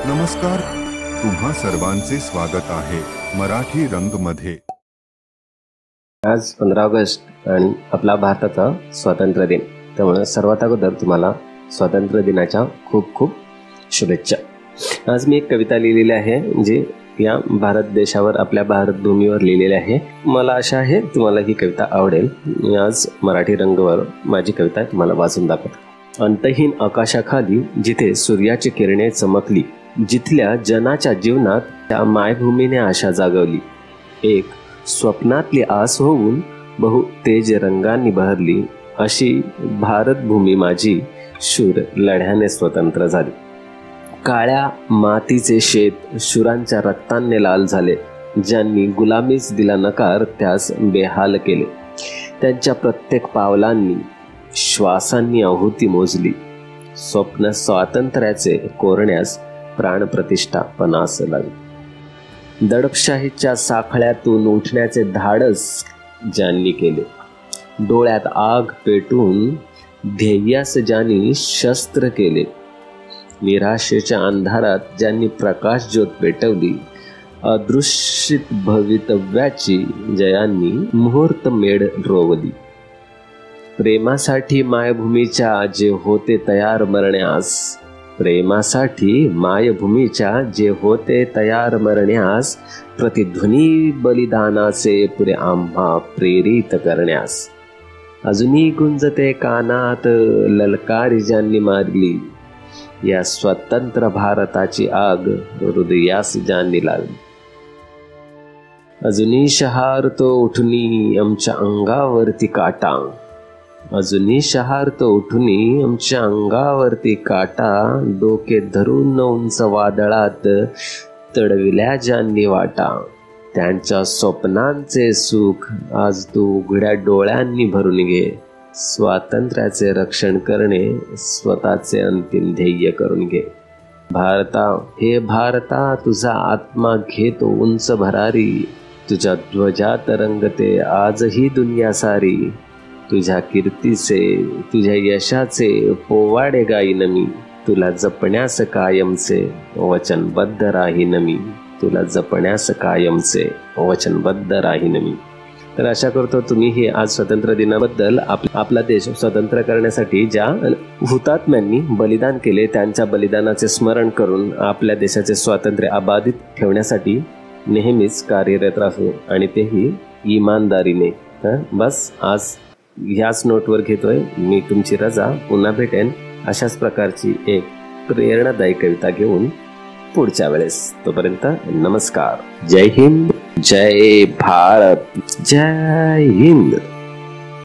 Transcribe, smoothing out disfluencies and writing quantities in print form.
नमस्कार, तुम्हा सर्वांचे स्वागत आहे मराठी रंग मध्ये। आज 15 ऑगस्ट आणि आपला भारताचा स्वातंत्र्य दिन, त्यामुळे सर्वात अगोदर तुम्हाला स्वातंत्र्य दिनाच्या खूप खूप शुभेच्छा। आज मी एक कविता लिहिलेली आहे जी या भारत देशावर, आपल्या भारत भूमीवर लिहिलेली आहे। मला आशा आहे तुम्हाला ही कविता आवडेल। मी आज मराठी रंगवर माझी कविता तुम्हाला वाचून दाखवतो। अंतहीन आकाशाखाली जिथे सूर्याची किरणे चमकली, जिथल्या जनाच्या जीवनात त्या मायभूमीने आशा जागवली, एक स्वप्नातली आस होऊन बहु तेज रंगांनी बहरली, अशी भारत भूमी माझी शूर लढ्याने स्वतंत्र झाली। काळ्या मातीचे शेत शूरांच्या रक्ताने लाल झाले, ज्यांनी गुलामीस दिला नकार त्यास बेहाल केले। त्यांच्या प्रत्येक पावलांनी श्वासांनी आहुती मोजली, स्वप्न स्वातंत्र्याचे कोरण्यास प्राणप्रतिष्ठा पणास लागली। दडपशाहीच्या साखळ्यातून उठण्याचे धाडस ज्यांनी केले, डोळ्यात आग पेटून ध्येयास ज्यांनी शस्त्र केले, निराशेच्या अंधारात ज्यांनी प्रकाश ज्योत पेटवली, अदृश्यित भवितव्याची जयांनी मुहूर्त मेढ रोवली। प्रेमासाठी मायभूमीच्या जे होते तयार मरण्यास, प्रेमासाठी मायभूमीच्या जे होते तयार मरण्यास, प्रतिध्वनी बलिदानाचे पुरे आम्हा प्रेरित करण्यास। अजूनही गुंजते कानात ललकारी ज्यांनी मारली, या स्वतंत्र भारताची आग हृदयास ज्यांनी लागली। अजूनही शहारतो उठुनी आमच्या अंगावरती काटा, अजूनही शहारतो उठुनी आमच्या अंगावरती काटा, डोके धरून उंच वादळात तडविल्या ज्यांनी वाटा। त्यांच्या स्वप्नांचे सुख आज तू उघड्या डोळ्यांनी भरून घे, स्वातंत्र्याचे रक्षण करणे स्वतःचे अंतिम ध्येय करून घे। भारता, हे भारता, तुझा आत्मा घेतो उंच भरारी, तुझ्या ध्वजात रंगते आजही दुनिया सारी। तुझ्या कीर्तीचे, तुझ्या यशाचे पोवाडे गाईन मी, तुला जपण्यास कायमचे वचनबद्ध राहीन मी, तुला जपण्यास कायमचे वचनबद्ध राहीन मी। तर आशा करतो तुम्ही हे आज स्वातंत्र्य दिनाबद्दल, आपला देश स्वतंत्र करण्यासाठी ज्या हुतात्म्यांनी बलिदान केले त्यांच्या बलिदानाचे स्मरण करून आपल्या देशाचे स्वातंत्र्य अबाधित ठेवण्यासाठी नेहमीच कार्यरत राहू, आणि तेही इमानदारीने। बस आज ह्याच नोटवर घेतोय मी तुमची रजा। पुन्हा भेटेन अशाच प्रकारची एक प्रेरणादायी कविता घेऊन पुढच्या वेळेस। तोपर्यंत नमस्कार, जय हिंद, जय भारत, जय हिंद।